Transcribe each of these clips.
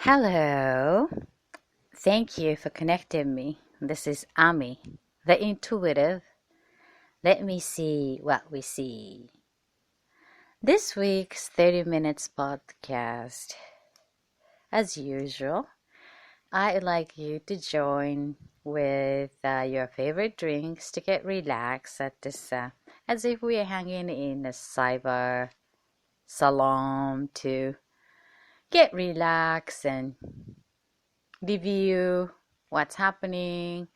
Hello. Thank you for connecting me. This is Ami, the intuitive. Let me see what we see. This week's 30 minutes podcast. As usual, I'd like you to join with your favorite drinks to get relaxed at this, as if we are hanging in a cyber salon to get relaxed and review what's happening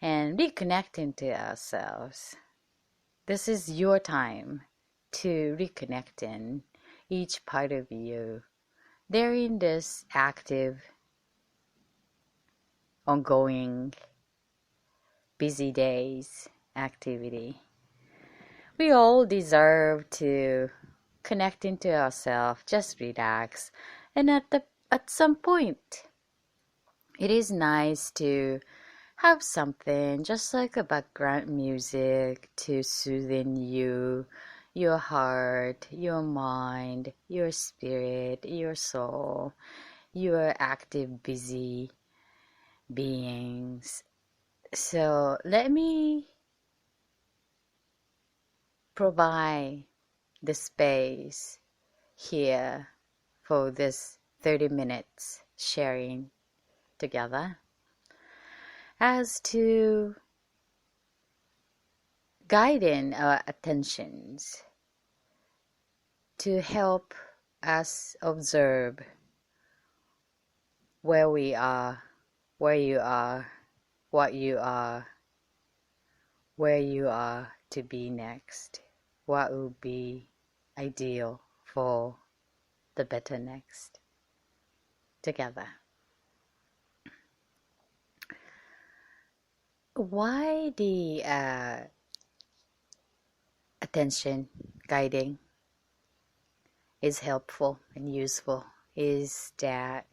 and reconnecting to ourselves. This is your time to reconnect in each part of you during this active, ongoing, busy days activity. We all deserve to connect into ourselves, just relax, and at some point, it is nice to have something just like a background music to soothe you, your heart, your mind, your spirit, your soul, your active, busy beings. So let me provide the space here for this 30 minutes sharing together as to guiding our attentions to help us observe where we are, where you are, what you are, where you are to be next, what will be ideal for the better next together. Why the attention guiding is helpful and useful is that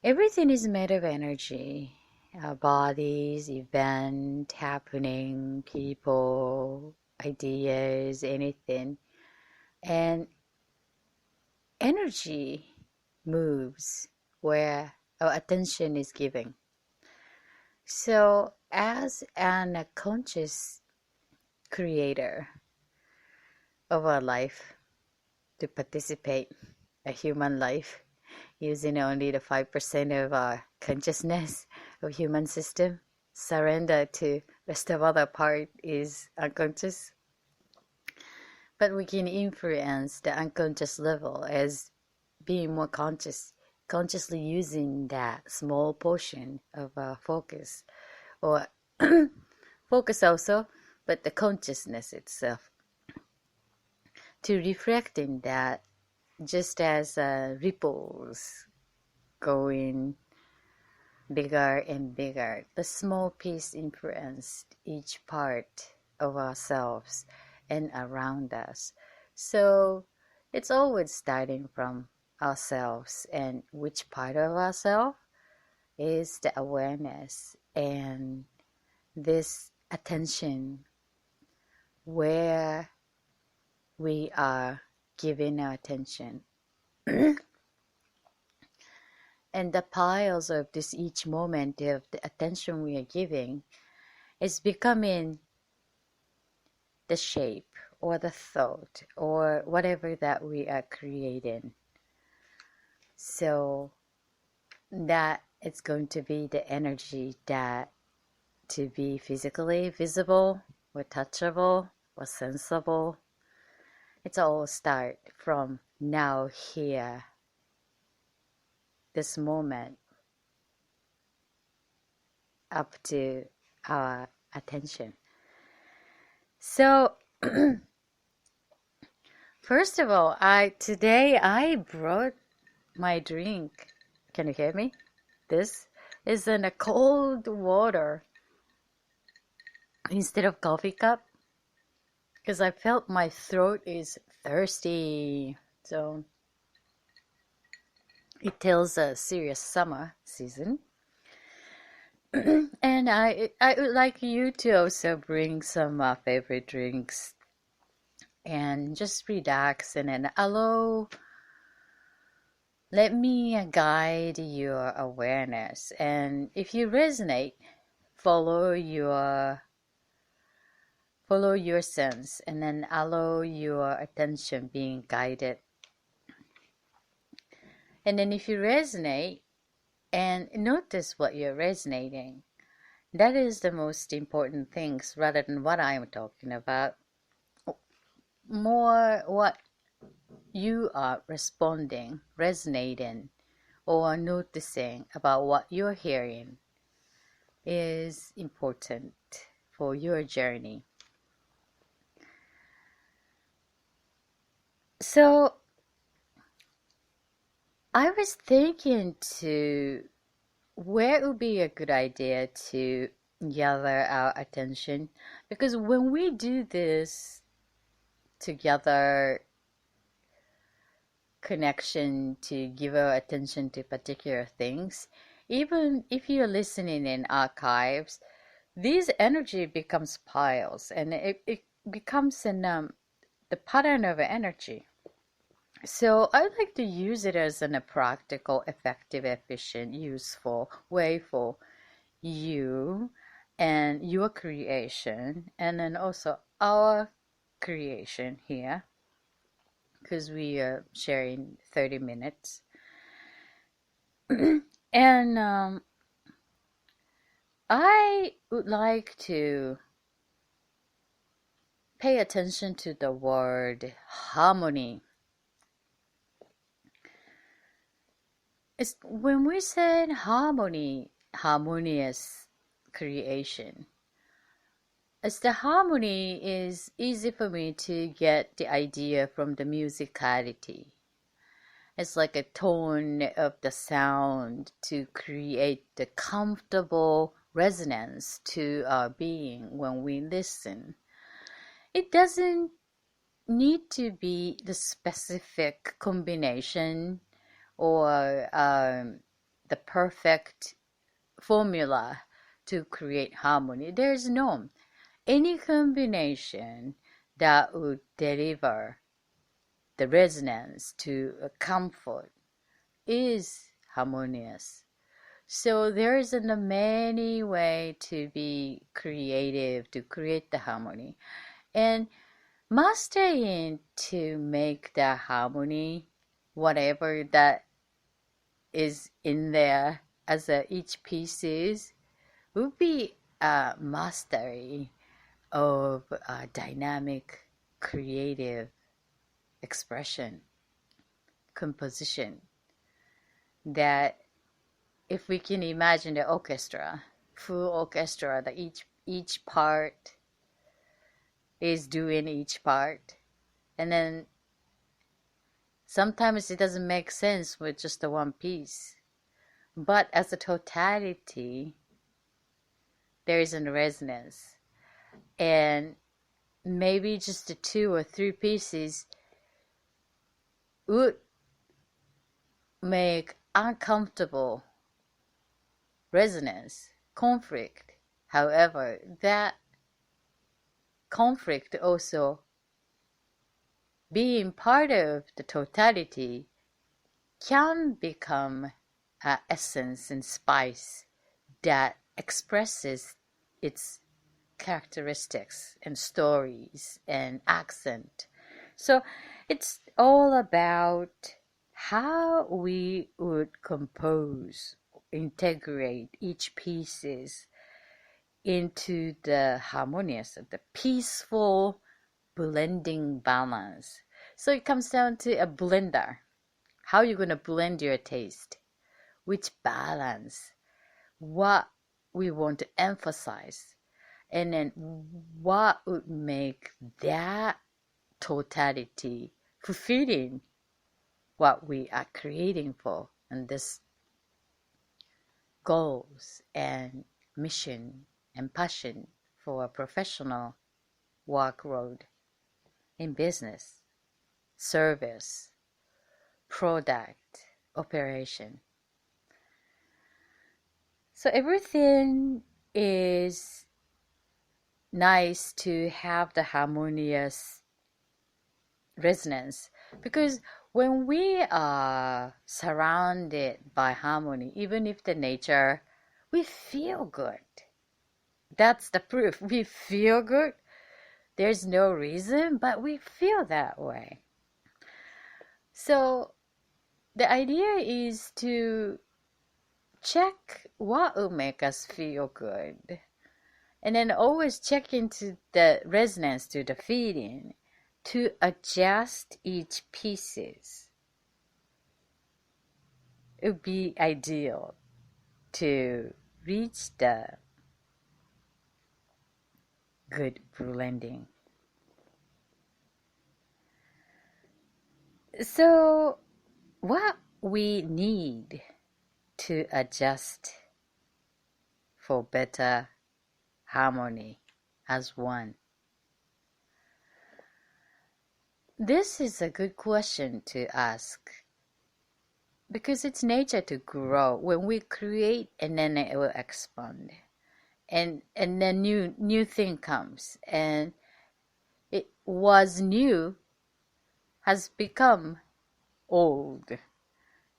everything is made of energy. Our bodies, event, happening, people, ideas, anything. And energy moves where our attention is given. So as a conscious creator of our life, to participate a human life using only the 5% of our consciousness of human system, surrender to rest of other part is unconscious. But we can influence the unconscious level as being more conscious, consciously using that small portion of our focus, or focus also, but the consciousness itself, to reflecting that just as ripples going bigger and bigger, the small piece influenced each part of ourselves and around us. So it's always starting from ourselves, and which part of ourselves is the awareness and this attention where we are giving our attention. And the piles of this each moment of the attention we are giving is becoming the shape or the thought or whatever that we are creating. So that it's going to be the energy that to be physically visible or touchable or sensible. It's all start from now, here, this moment, up to our attention. So first of all, today I brought my drink. Can you hear me? This is in a cold water instead of coffee cup, because I felt my throat is thirsty. So it tells a serious summer season. And I would like you to also bring some favorite drinks and just relax and then allow let me guide your awareness. And if you resonate, follow your sense, and then allow your attention being guided. And then if you resonate, and notice what you're resonating, that is the most important things, rather than what I'm talking about. More what you are responding, resonating, or noticing about what you're hearing is important for your journey. So I was thinking where it would be a good idea to gather our attention, because when we do this together, connection to give our attention to particular things, even if you're listening in archives, this energy becomes piles, and it becomes the pattern of energy. So I like to use it as a practical, effective, efficient, useful way for you and your creation, and then also our creation here, because we are sharing 30 minutes. And I would like to pay attention to the word harmony. It's when we said harmony, harmonious creation. As the harmony is easy for me to get the idea from the musicality. It's like a tone of the sound to create the comfortable resonance to our being when we listen. It doesn't need to be the specific combination or the perfect formula to create harmony. There's no any combination that would deliver the resonance to a comfort is harmonious. So there is many way to be creative to create the harmony, and mastering to make the harmony, whatever that is in there as each pieces, would be a mastery of dynamic creative expression, composition, that if we can imagine the orchestra, full orchestra, that each part is doing each part, and then sometimes it doesn't make sense with just the one piece, but as a totality there is a resonance, and maybe just the 2 or 3 pieces would make uncomfortable resonance, conflict. However, that conflict also being part of the totality can become an essence and spice that expresses its characteristics and stories and accent. So it's all about how we would compose, integrate each pieces into the harmonious, the peaceful blending balance. So it comes down to a blender. How you're going to blend your taste, which balance, what we want to emphasize, and then what would make that totality fulfilling what we are creating for, and this goals and mission and passion for a professional work road in business, service, product, operation. So everything is nice to have the harmonious resonance, Because when we are surrounded by harmony, even if the nature, we feel good. That's the proof. We feel good. There's no reason, but we feel that way. So the idea is to check what will make us feel good. And then always check into the resonance to the feeling to adjust each pieces. It would be ideal to reach the good blending. So what we need to adjust for better harmony as one? This is a good question to ask because it's nature to grow. When we create, and then it will expand, and then new thing comes, and it was new has become old.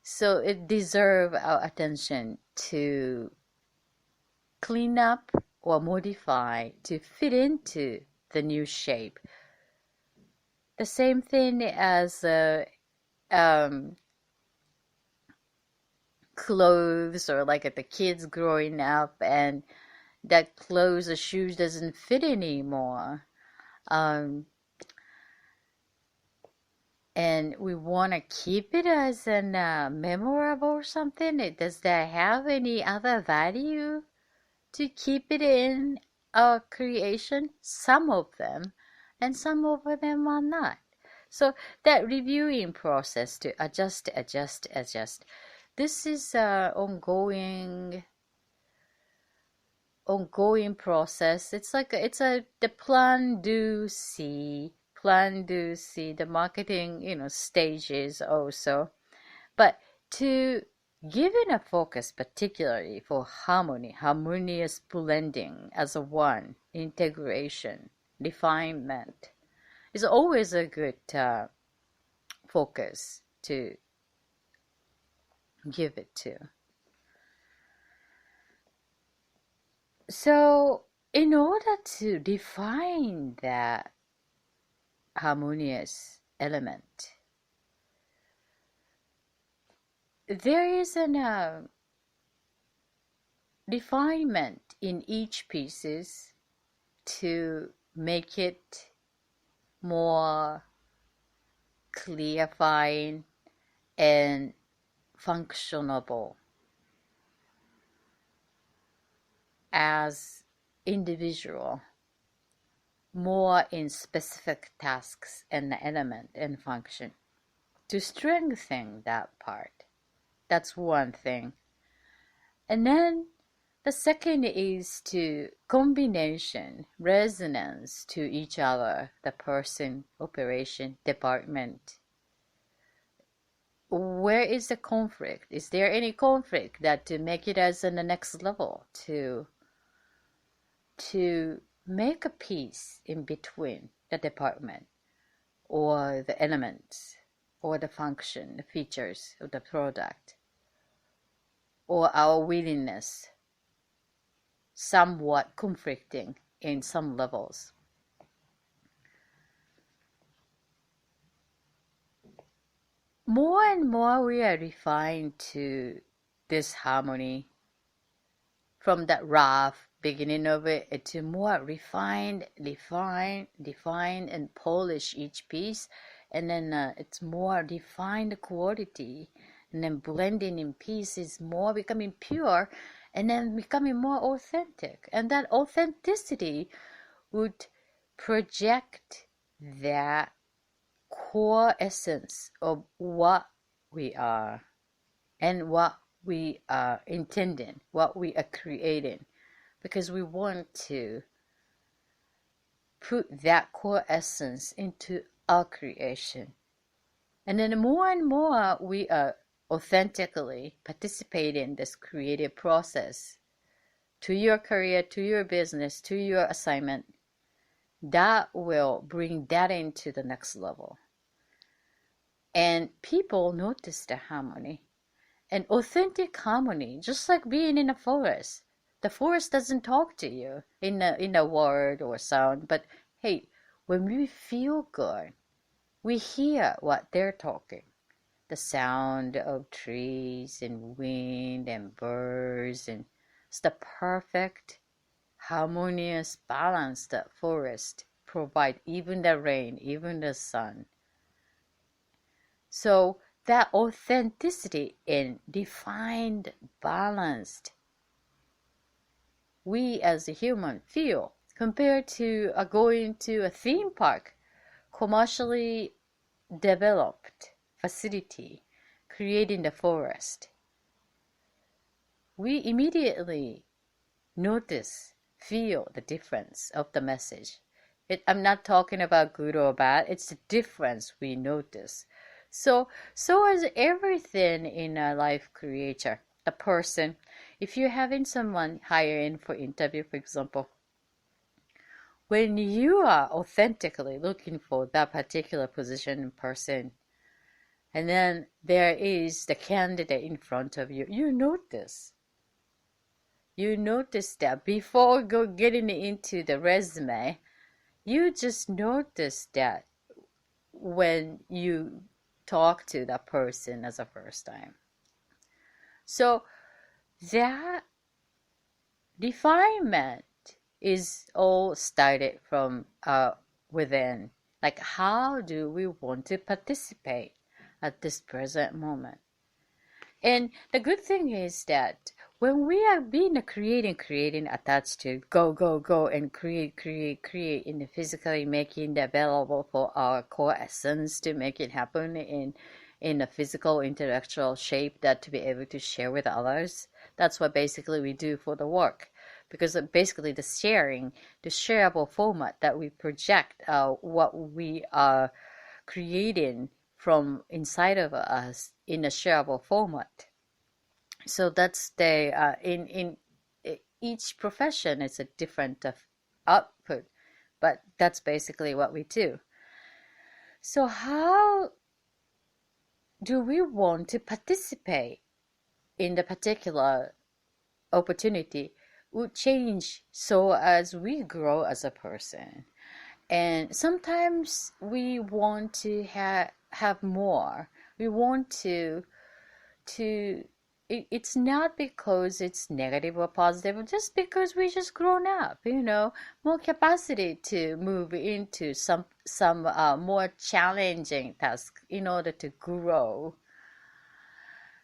So it deserves our attention to clean up or modify to fit into the new shape. The same thing as clothes, or like the kids growing up and that clothes or shoes doesn't fit anymore. And we want to keep it as an memorable or something. Does that have any other value to keep it in our creation? Some of them, and some of them are not. So that reviewing process to adjust. This is an ongoing process. It's like the plan, do, see, the marketing, stages also. But to give it a focus particularly for harmonious blending as a one, integration, refinement is always a good focus to give it to. So in order to define that harmonious element, there is an refinement in each pieces to make it more clarifying and functionable as individual, more in specific tasks and element and function, to strengthen that part. That's one thing. And then the second is to combination, resonance to each other, the person, operation, department. Where is the conflict? Is there any conflict that to make it as in the next level to make a peace in between the department or the elements or the function, the features of the product, or our willingness somewhat conflicting in some levels. More and more we are refined to this harmony from that rough beginning of it to more refine and polish each piece, and then it's more defined quality, and then blending in pieces more becoming pure, and then becoming more authentic, and that authenticity would project that core essence of what we are and what we are intending, what we are creating, because we want to put that core essence into our creation. And then more and more we are authentically participating in this creative process to your career, to your business, to your assignment. That will bring that into the next level. And people notice the harmony. And authentic harmony, just like being in a forest. The forest doesn't talk to you in a word or sound, but hey, when we feel good, we hear what they're talking. The sound of trees and wind and birds, and it's the perfect harmonious balance that forest provide, even the rain, even the sun. So that authenticity and defined, balanced, we as a human feel compared to going to a theme park, commercially developed facility, creating the forest. We immediately notice, feel the difference of the message. I'm not talking about good or bad, it's the difference we notice. So as everything in a life creator, the person, if you're having someone hire in for interview, for example, when you are authentically looking for that particular position in person, and then there is the candidate in front of you, you notice that before getting into the resume, you just notice that when you talk to that person as a first time. So that refinement is all started from within. Like, how do we want to participate at this present moment? And the good thing is that when we are being creating attached to go and create in the physically making it available for our core essence to make it happen in a physical intellectual shape that to be able to share with others. That's what basically we do for the work, because basically the shareable format that we project what we are creating from inside of us in a shareable format. So that's the in each profession is a different output, but that's basically what we do. So how do we want to participate in the particular opportunity would change so as we grow as a person. And sometimes we want to have more. We want to it's not because it's negative or positive, just because we just grown up, more capacity to move into some more challenging task in order to grow.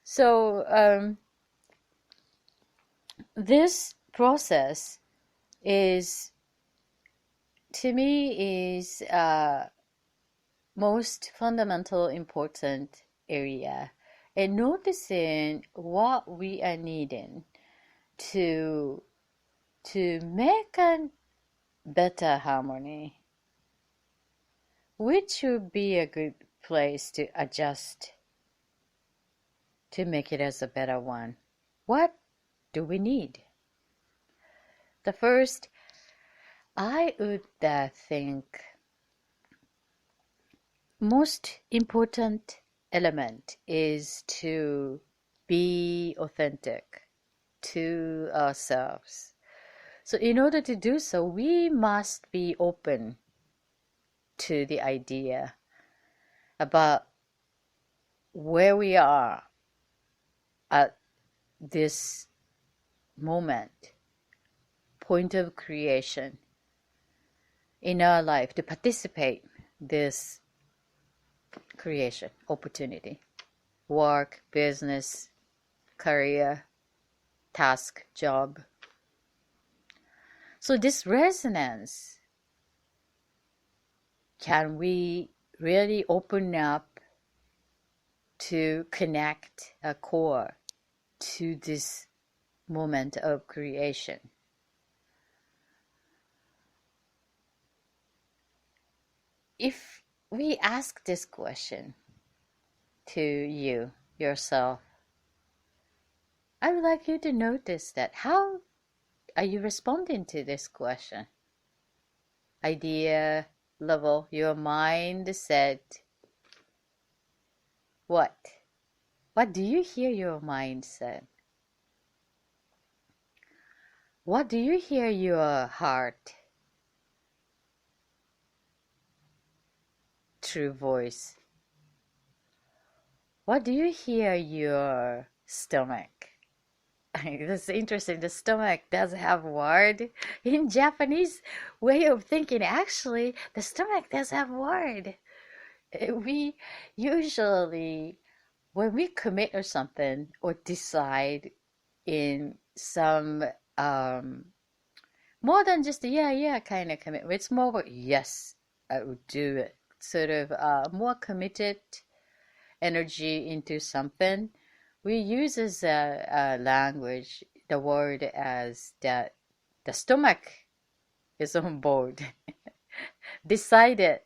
So this process is, to me, is most fundamental important area, and noticing what we are needing to make a better harmony, which would be a good place to adjust to make it as a better one. What do we need? The first, I would think most important element is to be authentic to ourselves. So in order to do so, we must be open to the idea about where we are at this moment, point of creation in our life, to participate this creation opportunity, work, business, career, task, job. So this resonance, can we really open up to connect a core to this moment of creation? If we ask this question to you, yourself, I would like you to notice that how are you responding to this question? Idea level, your mindset, What? What do you hear your mind say? What do you hear your heart, true voice? What do you hear your stomach? That's interesting. The stomach does have word. In Japanese way of thinking, actually, the stomach does have word. We usually, when we commit or something or decide in some more than just a yeah kind of commitment, it's more of a yes, I would do it. Sort of more committed energy into something. We use as a language the word as that the stomach is on board, decided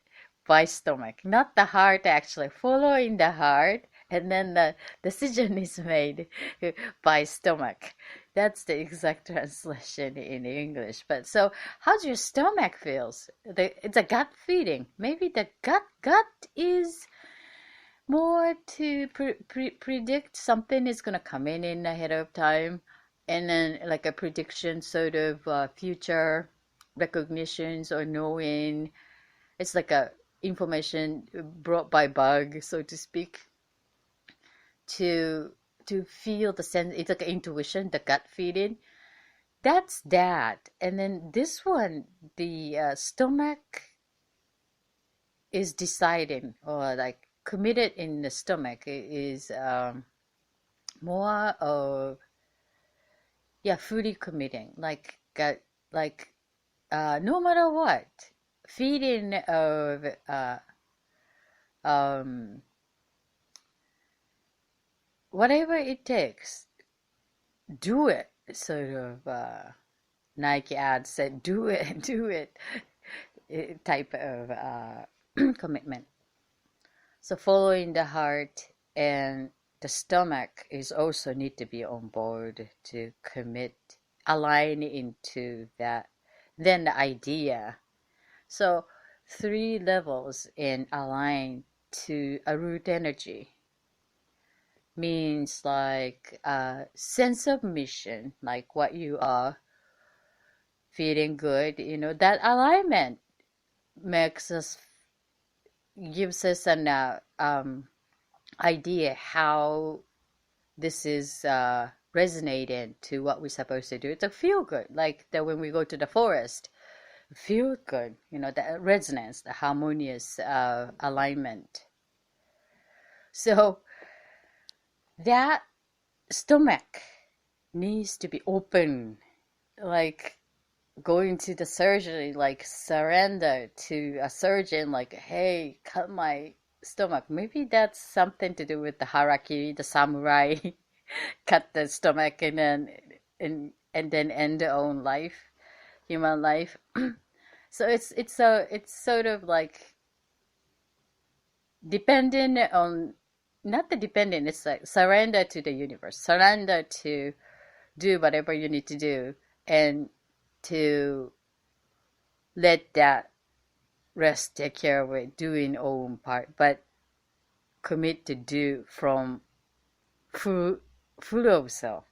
by stomach, not the heart actually, following the heart, and then the decision is made by stomach. That's the exact translation in English. But so, how's your stomach feels? It's a gut feeling. Maybe the gut is more to predict something is gonna come in ahead of time, and then like a prediction, sort of future recognitions or knowing. It's like a information brought by bug, so to speak, to feel the sense. It's like intuition, the gut feeling. That's that. And then this one, the stomach is deciding, or like committed in the stomach is more of, yeah, fully committing, like like no matter what, feeling of um whatever it takes, do it, sort of Nike ad said, do it, do it, type of commitment. So following the heart, and the stomach is also need to be on board to commit, align into that, then the idea. So 3 levels in align to a root energy means like a sense of mission, like what you are, feeling good, that alignment makes us, gives us an idea how this is resonating to what we're supposed to do. It's a feel good, like that when we go to the forest, feel good, the resonance, the harmonious alignment. So that stomach needs to be open, like going to the surgery, like surrender to a surgeon, like, hey, cut my stomach. Maybe that's something to do with the harakiri, the samurai, cut the stomach and then end their own life, human life. So it's sort of like dependent on, not the dependent, it's like surrender to the universe, surrender to do whatever you need to do, and to let that rest take care of it, doing own part, but commit to do from full of self.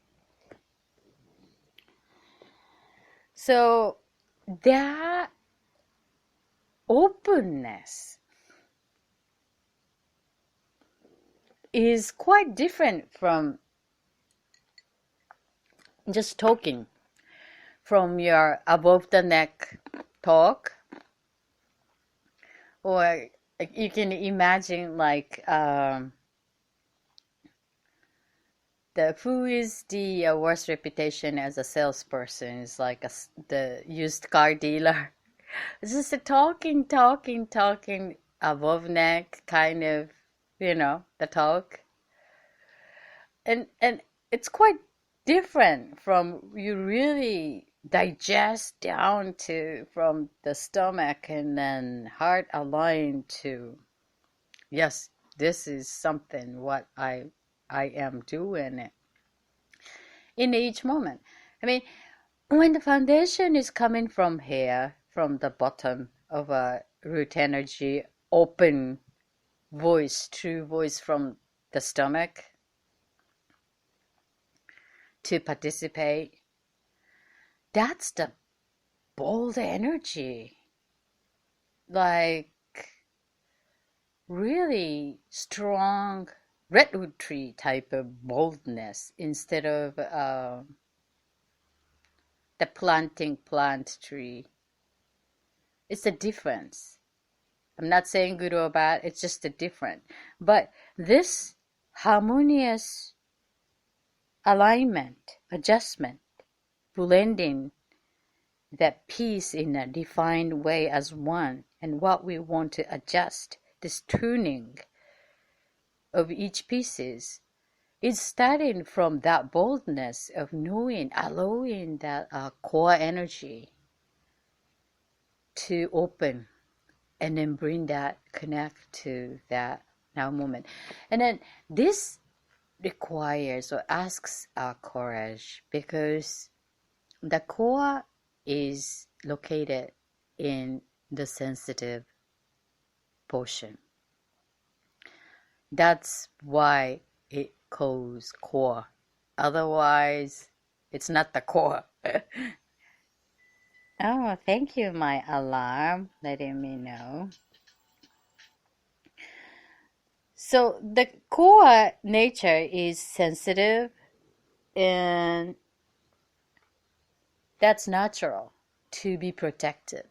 So that openness is quite different from just talking, from your above the neck talk, or you can imagine like the who is the worst reputation as a salesperson is like the used car dealer. It's just a talking above neck kind of, the talk, and it's quite different from you really digest down to from the stomach and then heart aligned to, yes, this is something what I am doing it in each moment. I mean, when the foundation is coming from here, from the bottom of a root energy, open voice, true voice from the stomach to participate. That's the bold energy. Like really strong redwood tree type of boldness instead of the planting plant tree. It's a difference. I'm not saying good or bad, it's just a different. But this harmonious alignment, adjustment, blending that piece in a defined way as one, and what we want to adjust, this tuning of each pieces, is starting from that boldness of knowing, allowing that core energy to open and then bring that, connect to that now moment. And then this requires or asks our courage, because the core is located in the sensitive portion. That's why it calls core. Otherwise, it's not the core. Oh, thank you, my alarm, letting me know. So the core nature is sensitive, and that's natural to be protected.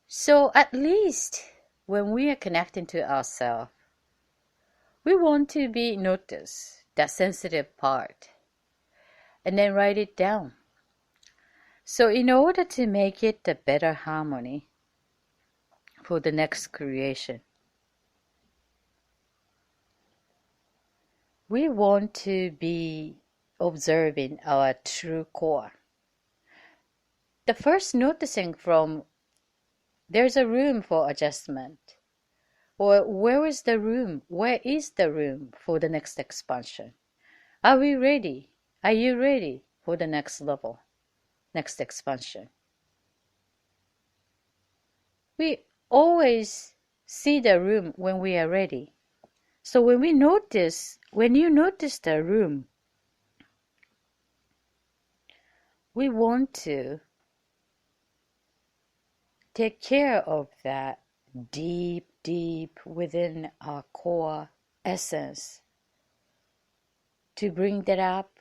So at least when we are connecting to ourselves, we want to be noticed, that sensitive part, and then write it down. So in order to make it a better harmony for the next creation, we want to be observing our true core. The first noticing from there's a room for adjustment, or where is the room? Where is the room for the next expansion? Are we ready? Are you ready for the next level, next expansion? We always see the room when we are ready. So when you notice the room, we want to take care of that deep, deep within our core essence, to bring that up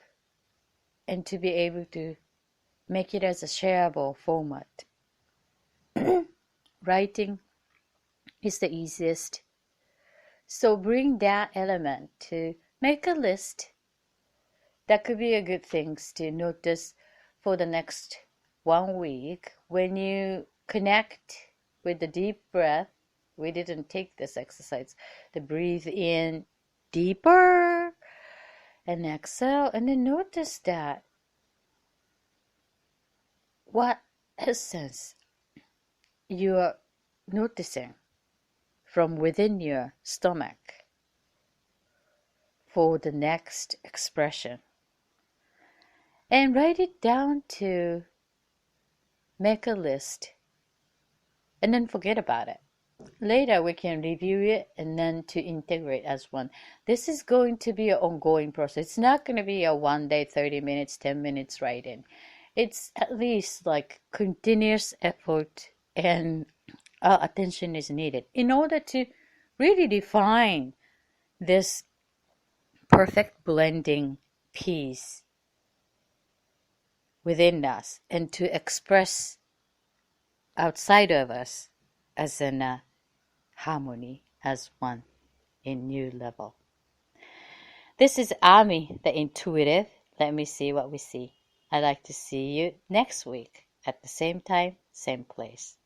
and to be able to make it as a shareable format. Writing is the easiest. So bring that element to make a list. That could be a good thing to notice for the next 1 week. When you connect with the deep breath, we didn't take this exercise, to breathe in deeper and exhale, and then notice that what essence you are noticing from within your stomach for the next expression. And write it down to make a list, and then forget about it. Later we can review it and then to integrate as one. This is going to be an ongoing process. It's not going to be a 1 day, 30 minutes, 10 minutes writing. It's at least like continuous effort, and attention is needed in order to really define this perfect blending piece within us, and to express outside of us as an harmony as one in new level. This is Ami, the intuitive. Let me see what we see. I'd like to see you next week at the same time, same place.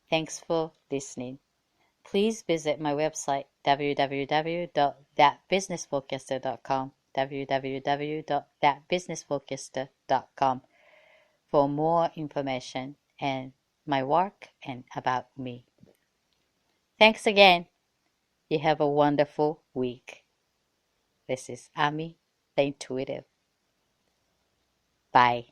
Thanks for listening. Please visit my website, www.thatbusinessforecaster.com, www.thatbusinessforecaster.com, for more information and my work and about me. Thanks again. You have a wonderful week. This is Ami, the Intuitive. Bye.